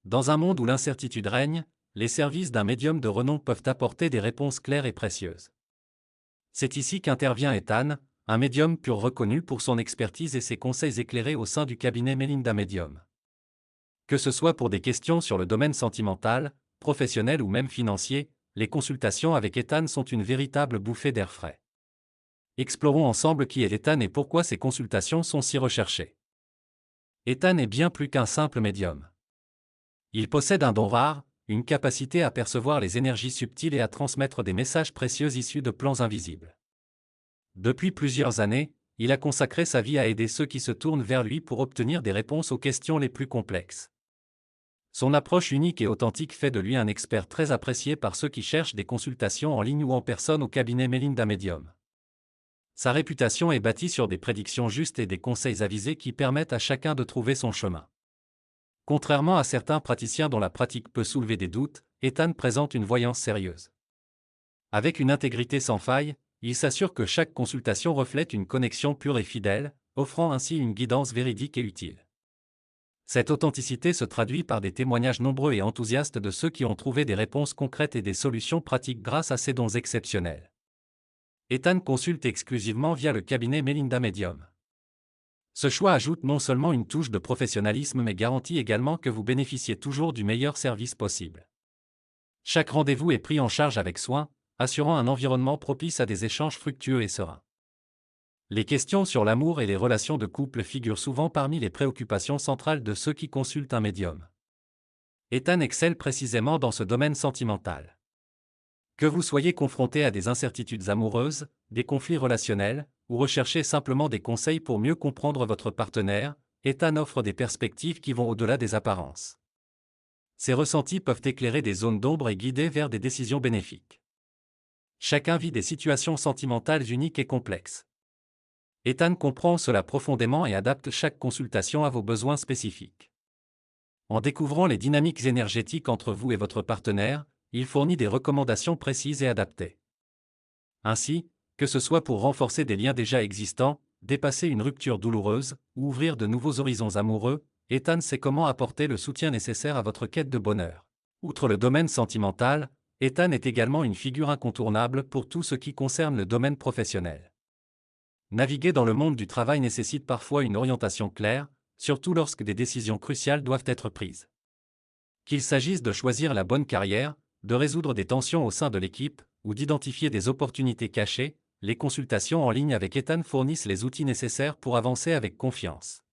Dans un monde où l'incertitude règne, les services d'un médium de renom peuvent apporter des réponses claires et précieuses. C'est ici qu'intervient Ethan, un médium pur reconnu pour son expertise et ses conseils éclairés au sein du cabinet Melinda Medium. Que ce soit pour des questions sur le domaine sentimental, professionnel ou même financier, les consultations avec Ethan sont une véritable bouffée d'air frais. Explorons ensemble qui est Ethan et pourquoi ces consultations sont si recherchées. Ethan est bien plus qu'un simple médium. Il possède un don rare, une capacité à percevoir les énergies subtiles et à transmettre des messages précieux issus de plans invisibles. Depuis plusieurs années, il a consacré sa vie à aider ceux qui se tournent vers lui pour obtenir des réponses aux questions les plus complexes. Son approche unique et authentique fait de lui un expert très apprécié par ceux qui cherchent des consultations en ligne ou en personne au cabinet Melinda Medium. Sa réputation est bâtie sur des prédictions justes et des conseils avisés qui permettent à chacun de trouver son chemin. Contrairement à certains praticiens dont la pratique peut soulever des doutes, Ethan présente une voyance sérieuse. Avec une intégrité sans faille, il s'assure que chaque consultation reflète une connexion pure et fidèle, offrant ainsi une guidance véridique et utile. Cette authenticité se traduit par des témoignages nombreux et enthousiastes de ceux qui ont trouvé des réponses concrètes et des solutions pratiques grâce à ces dons exceptionnels. Ethan consulte exclusivement via le cabinet Melinda Medium. Ce choix ajoute non seulement une touche de professionnalisme mais garantit également que vous bénéficiez toujours du meilleur service possible. Chaque rendez-vous est pris en charge avec soin, assurant un environnement propice à des échanges fructueux et sereins. Les questions sur l'amour et les relations de couple figurent souvent parmi les préoccupations centrales de ceux qui consultent un médium. Ethan excelle précisément dans ce domaine sentimental. Que vous soyez confronté à des incertitudes amoureuses, des conflits relationnels, ou recherchez simplement des conseils pour mieux comprendre votre partenaire, Ethan offre des perspectives qui vont au-delà des apparences. Ces ressentis peuvent éclairer des zones d'ombre et guider vers des décisions bénéfiques. Chacun vit des situations sentimentales uniques et complexes. Ethan comprend cela profondément et adapte chaque consultation à vos besoins spécifiques. En découvrant les dynamiques énergétiques entre vous et votre partenaire, il fournit des recommandations précises et adaptées. Ainsi, que ce soit pour renforcer des liens déjà existants, dépasser une rupture douloureuse, ou ouvrir de nouveaux horizons amoureux, Ethan sait comment apporter le soutien nécessaire à votre quête de bonheur. Outre le domaine sentimental, Ethan est également une figure incontournable pour tout ce qui concerne le domaine professionnel. Naviguer dans le monde du travail nécessite parfois une orientation claire, surtout lorsque des décisions cruciales doivent être prises. Qu'il s'agisse de choisir la bonne carrière, de résoudre des tensions au sein de l'équipe, ou d'identifier des opportunités cachées, les consultations en ligne avec Ethan fournissent les outils nécessaires pour avancer avec confiance.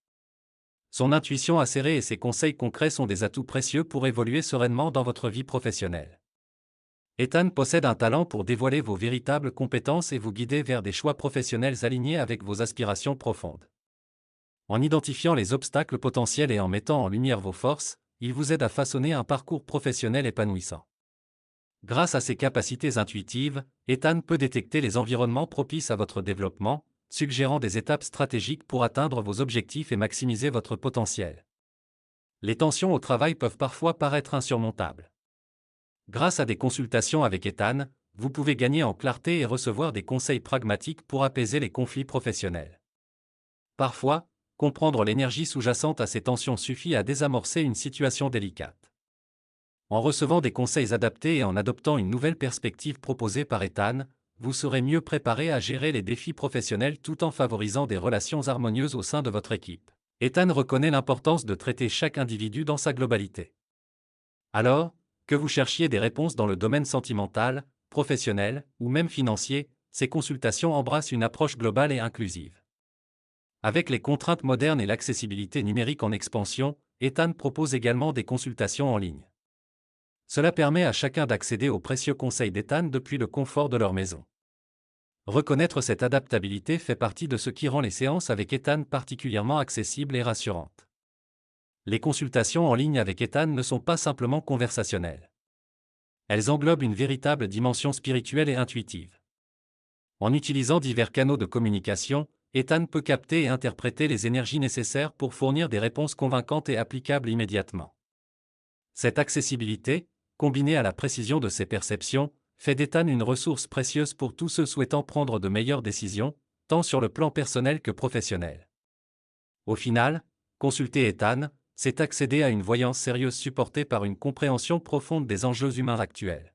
Son intuition acérée et ses conseils concrets sont des atouts précieux pour évoluer sereinement dans votre vie professionnelle. Ethan possède un talent pour dévoiler vos véritables compétences et vous guider vers des choix professionnels alignés avec vos aspirations profondes. En identifiant les obstacles potentiels et en mettant en lumière vos forces, il vous aide à façonner un parcours professionnel épanouissant. Grâce à ses capacités intuitives, Ethan peut détecter les environnements propices à votre développement, suggérant des étapes stratégiques pour atteindre vos objectifs et maximiser votre potentiel. Les tensions au travail peuvent parfois paraître insurmontables. Grâce à des consultations avec Ethan, vous pouvez gagner en clarté et recevoir des conseils pragmatiques pour apaiser les conflits professionnels. Parfois, comprendre l'énergie sous-jacente à ces tensions suffit à désamorcer une situation délicate. En recevant des conseils adaptés et en adoptant une nouvelle perspective proposée par Ethan, vous serez mieux préparé à gérer les défis professionnels tout en favorisant des relations harmonieuses au sein de votre équipe. Ethan reconnaît l'importance de traiter chaque individu dans sa globalité. Alors, que vous cherchiez des réponses dans le domaine sentimental, professionnel ou même financier, ces consultations embrassent une approche globale et inclusive. Avec les contraintes modernes et l'accessibilité numérique en expansion, Ethan propose également des consultations en ligne. Cela permet à chacun d'accéder aux précieux conseils d'Ethan depuis le confort de leur maison. Reconnaître cette adaptabilité fait partie de ce qui rend les séances avec Ethan particulièrement accessibles et rassurantes. Les consultations en ligne avec Ethan ne sont pas simplement conversationnelles. Elles englobent une véritable dimension spirituelle et intuitive. En utilisant divers canaux de communication, Ethan peut capter et interpréter les énergies nécessaires pour fournir des réponses convaincantes et applicables immédiatement. Cette accessibilité, combinée à la précision de ses perceptions, fait d'Ethan une ressource précieuse pour tous ceux souhaitant prendre de meilleures décisions, tant sur le plan personnel que professionnel. Au final, consulter Ethan, c'est accéder à une voyance sérieuse supportée par une compréhension profonde des enjeux humains actuels.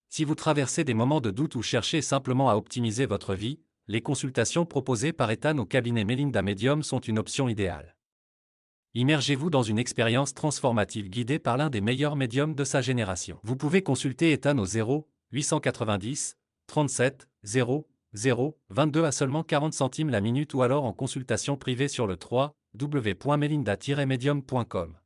Si vous traversez des moments de doute ou cherchez simplement à optimiser votre vie, les consultations proposées par Ethan au cabinet Melinda Medium sont une option idéale. Immergez-vous dans une expérience transformative guidée par l'un des meilleurs médiums de sa génération. Vous pouvez consulter Ethan au 0 890 37 0 0 22 à seulement 40 centimes la minute ou alors en consultation privée sur le www.melinda-medium.com.